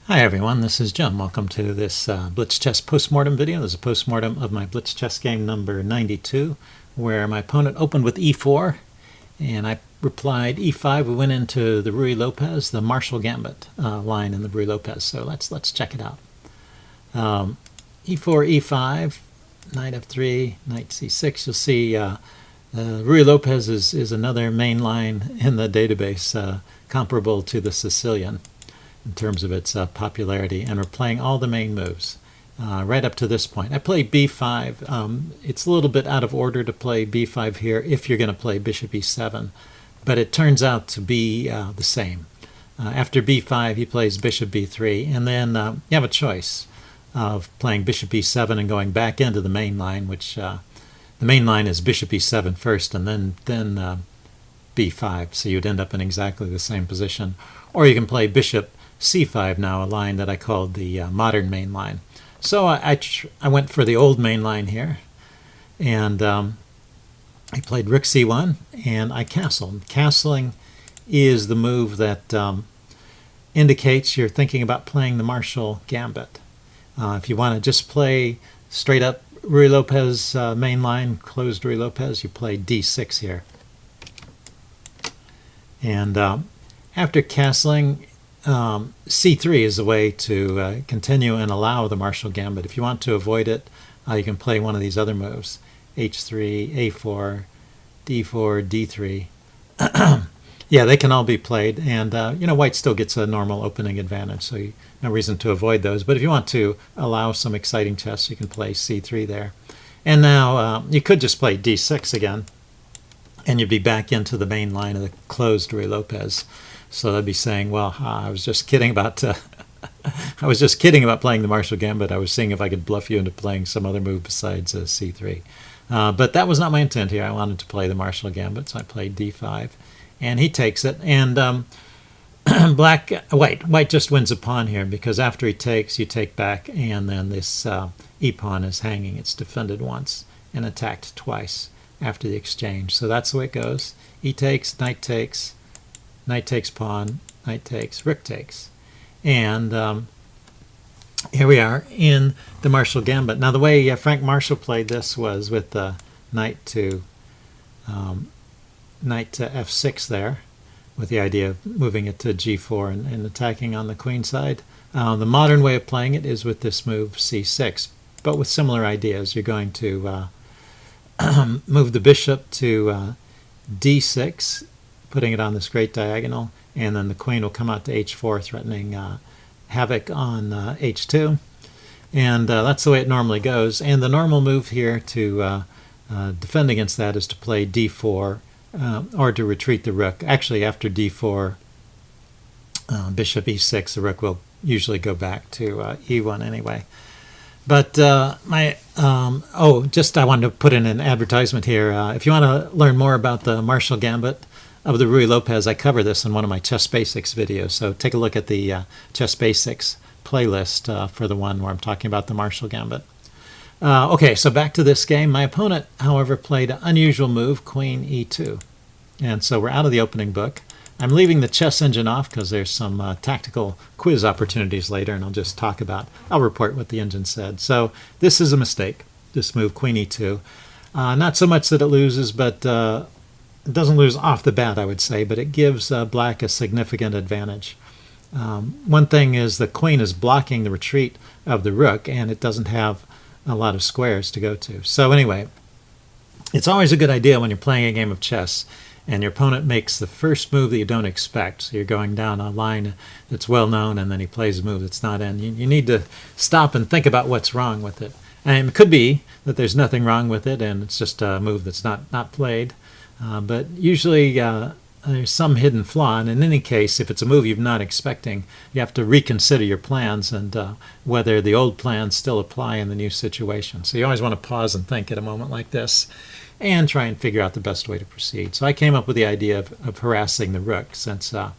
Hi everyone, this is Jim. Welcome to this Blitz chess postmortem video. This is a postmortem of my Blitz chess game number 92, where my opponent opened with e4, and I replied e5. We went into the Ruy Lopez, the Marshall Gambit line in the Ruy Lopez. So let's check it out. E4, e5, knight f3, knight c6. You'll see Ruy Lopez is another main line in the database, comparable to the Sicilian in terms of its popularity, and we're playing all the main moves right up to this point. I play b5. It's a little bit out of order to play b5 here if you're going to play bishop e7, but it turns out to be the same. After b5, he plays bishop b3, and then you have a choice of playing bishop e7 and going back into the main line, which the main line is bishop e7 first and then b5, so you'd end up in exactly the same position. Or you can play bishop c5 now, a line that I called the modern main line. So I went for the old main line here, and I played rook c1, and I castled. Castling is the move that indicates you're thinking about playing the Marshall Gambit. If you want to just play straight up Ruy Lopez main line, closed Ruy Lopez, you play d6 here. And after castling, c3 is the way to continue and allow the Marshall Gambit. If you want to avoid it, you can play one of these other moves: h3, a4, d4, d3. Yeah, they can all be played, and white still gets a normal opening advantage, so no reason to avoid those. But if you want to allow some exciting chess, you can play c3 there. And now you could just play d6 again, and you'd be back into the main line of the closed Ruy Lopez. So they'd be saying, well, I was just kidding about I was just kidding about playing the Marshall Gambit. I was seeing if I could bluff you into playing some other move besides c3. But that was not my intent here. I wanted to play the Marshall Gambit, so I played d5, and he takes it. And white just wins a pawn here, because after he takes, you take back, and then this e-pawn is hanging. It's defended once and attacked twice after the exchange. So that's the way it goes. E takes, knight takes, knight takes pawn, knight takes, rook takes. And here we are in the Marshall Gambit. Now the way Frank Marshall played this was with the knight to f6 there, with the idea of moving it to g4 and attacking on the queen side. The modern way of playing it is with this move c6, but with similar ideas. You're going to move the bishop to d6, putting it on this great diagonal, and then the queen will come out to h4, threatening havoc on h2. And that's the way it normally goes. And the normal move here to defend against that is to play d4, or to retreat the rook. Actually, after d4, bishop e6, the rook will usually go back to e1 anyway. But I wanted to put in an advertisement here. If you want to learn more about the Marshall Gambit of the Ruy Lopez, I cover this in one of my Chess Basics videos. So take a look at the Chess Basics playlist for the one where I'm talking about the Marshall Gambit. Okay, so back to this game. My opponent, however, played an unusual move, queen e2. And so we're out of the opening book. I'm leaving the chess engine off because there's some tactical quiz opportunities later, and I'll report what the engine said. So this is a mistake, this move, queen e2. Not so much that it loses, but it doesn't lose off the bat, I would say, but it gives black a significant advantage. One thing is the queen is blocking the retreat of the rook, and it doesn't have a lot of squares to go to. So anyway, it's always a good idea when you're playing a game of chess and your opponent makes the first move that you don't expect. So you're going down a line that's well known, and then he plays a move that's not in. You need to stop and think about what's wrong with it. And it could be that there's nothing wrong with it and it's just a move that's not played. But usually there's some hidden flaw, and in any case, if it's a move you're not expecting, you have to reconsider your plans and whether the old plans still apply in the new situation. So you always want to pause and think at a moment like this and try and figure out the best way to proceed. So I came up with the idea of harassing the rook, since the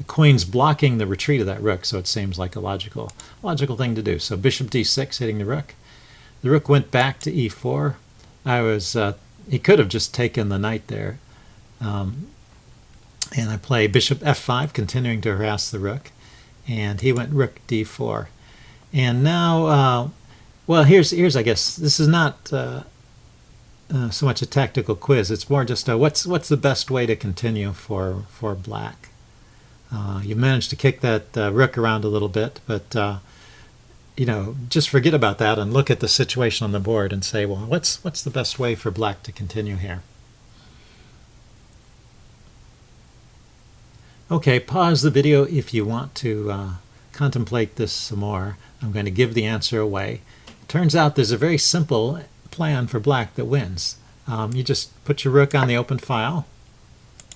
queen's blocking the retreat of that rook, so it seems like a logical thing to do. So bishop d6 hitting the rook. The rook went back to e4. He could have just taken the knight there. And I play bishop f5, continuing to harass the rook. and he went rook d4. And now, well, here's I guess this is not so much a tactical quiz. It's more just what's the best way to continue for black. You managed to kick that rook around a little bit, but you know, just forget about that and look at the situation on the board and say, well, what's the best way for black to continue here? Okay, pause the video if you want to contemplate this some more. I'm going to give the answer away. It turns out there's a very simple plan for black that wins. You just put your rook on the open file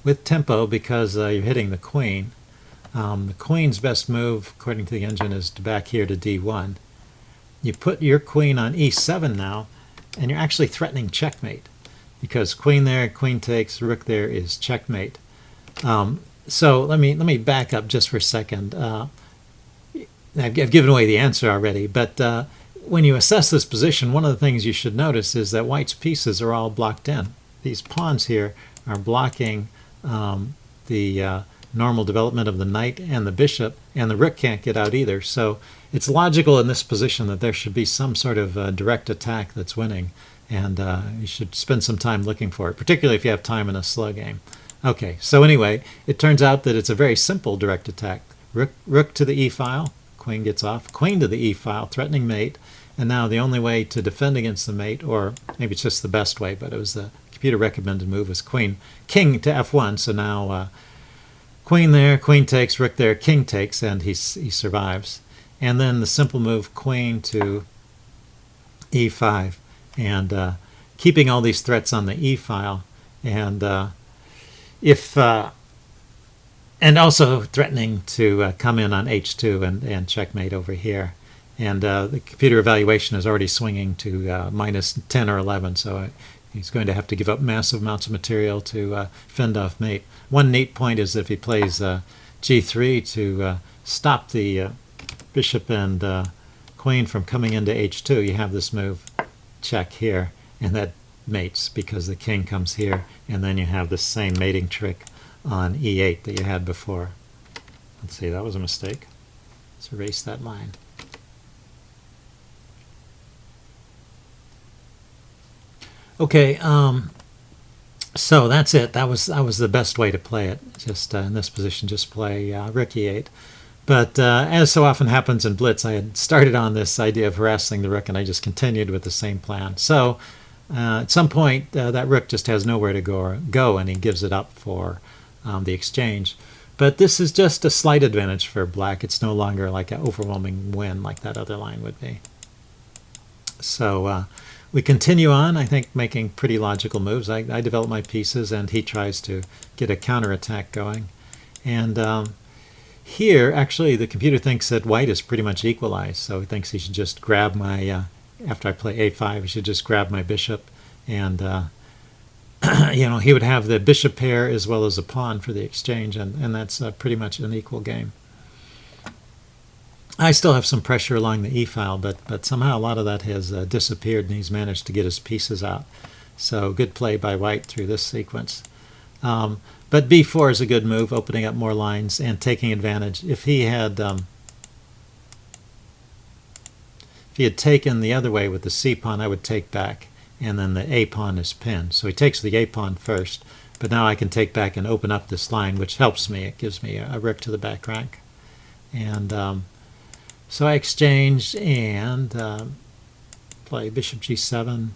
with tempo because you're hitting the queen. The queen's best move, according to the engine, is to back here to d1. You put your queen on e7 now, and you're actually threatening checkmate because queen there, queen takes, rook there is checkmate. So let me back up just for a second. I've given away the answer already, but when you assess this position, one of the things you should notice is that white's pieces are all blocked in. These pawns here are blocking the normal development of the knight and the bishop, and the rook can't get out either. So it's logical in this position that there should be some sort of direct attack that's winning, and you should spend some time looking for it, particularly if you have time in a slow game. Okay, so anyway, it turns out that it's a very simple direct attack. Rook to the e-file, queen gets off, queen to the e-file, threatening mate, and now the only way to defend against the mate, or maybe it's just the best way, but it was the computer recommended move, was king to f1, so now queen there, queen takes, rook there, king takes, and he survives. And then the simple move, queen to e5, and keeping all these threats on the e-file, and and also threatening to come in on h2 and checkmate over here. And the computer evaluation is already swinging to minus 10 or 11, so he's going to have to give up massive amounts of material to fend off mate. One neat point is if he plays g3 to stop the bishop and queen from coming into h2, you have this move check here, and that mates because the king comes here, and then you have the same mating trick on e8 that you had before. Let's see, that was a mistake. Let's erase that line. Okay, so that's it. That was the best way to play it. Just in this position, just play rook e8. But as so often happens in Blitz, I had started on this idea of harassing the rook, and I just continued with the same plan. So at some point, that rook just has nowhere to go, and he gives it up for the exchange. But this is just a slight advantage for black. It's no longer like an overwhelming win like that other line would be. So we continue on, I think, making pretty logical moves. I develop my pieces, and he tries to get a counterattack going. And here, actually, the computer thinks that white is pretty much equalized, so he thinks he should just grab my, after I play a5, he should just grab my bishop, and you know, he would have the bishop pair as well as a pawn for the exchange, and that's pretty much an equal game. I still have some pressure along the e-file, but somehow a lot of that has disappeared, and he's managed to get his pieces out. So good play by white through this sequence. But b4 is a good move, opening up more lines and taking advantage. If he had taken the other way with the c-pawn, I would take back, and then the a-pawn is pinned. So he takes the a-pawn first, but now I can take back and open up this line, which helps me. It gives me a rook to the back rank. And so I exchange and play bishop g7,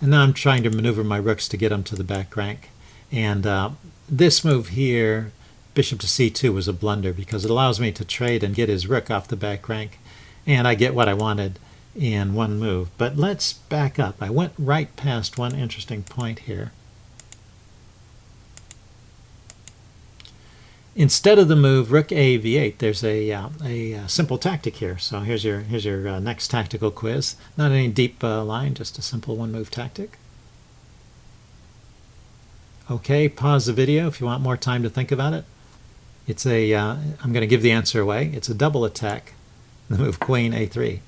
and now I'm trying to maneuver my rooks to get them to the back rank. And this move here, bishop to c2, was a blunder because it allows me to trade and get his rook off the back rank, and I get what I wanted in one move. But let's back up. I went right past one interesting point here. Instead of the move rook a v8, there's a simple tactic here. So here's your next tactical quiz. Not any deep line, just a simple one-move tactic. Okay, pause the video if you want more time to think about it. It's a I'm going to give the answer away. It's a double attack. The move queen a3.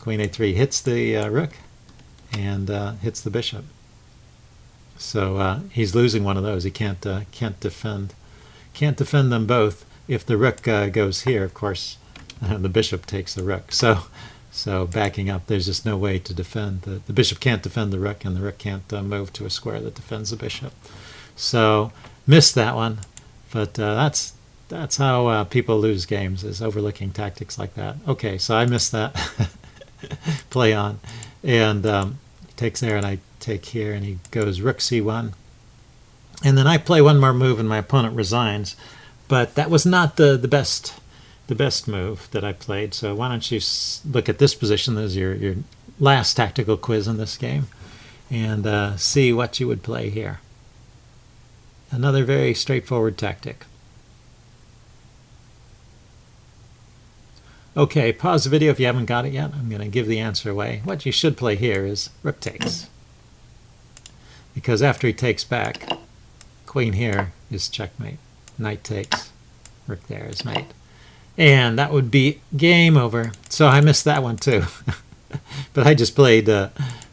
Queen a3 hits the rook and hits the bishop. So he's losing one of those. He can't defend. can't defend them both. If the rook goes here, of course, the bishop takes the rook. So backing up, there's just no way to defend. The bishop can't defend the rook, and the rook can't move to a square that defends the bishop. So missed that one, but that's how people lose games, is overlooking tactics like that. Okay, so I missed that. Play on, and he takes there, and I take here, and he goes rook c1, and then I play one more move, and my opponent resigns. But that was not the best move that I played. So why don't you look at this position as your last tactical quiz in this game, and see what you would play here. Another very straightforward tactic. Okay, pause the video if you haven't got it yet. I'm going to give the answer away. What you should play here is rook takes, because after he takes back, queen here is checkmate. Knight takes, rook there is mate. And that would be game over. So I missed that one too. But I just played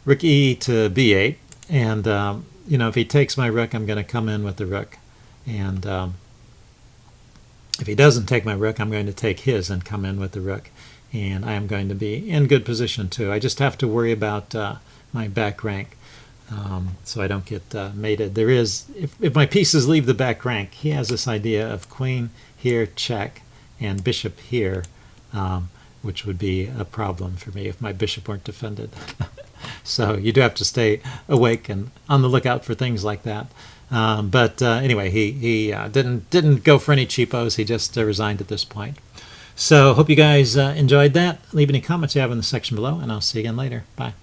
rook e to b8. And, you know, if he takes my rook, I'm going to come in with the rook. And if he doesn't take my rook, I'm going to take his and come in with the rook. And I am going to be in good position too. I just have to worry about my back rank. So I don't get mated. There is, if my pieces leave the back rank, he has this idea of queen here, check, and bishop here, which would be a problem for me if my bishop weren't defended. So you do have to stay awake and on the lookout for things like that. But anyway, he didn't go for any cheapos. He just resigned at this point. So hope you guys enjoyed that. Leave any comments you have in the section below, and I'll see you again later. Bye.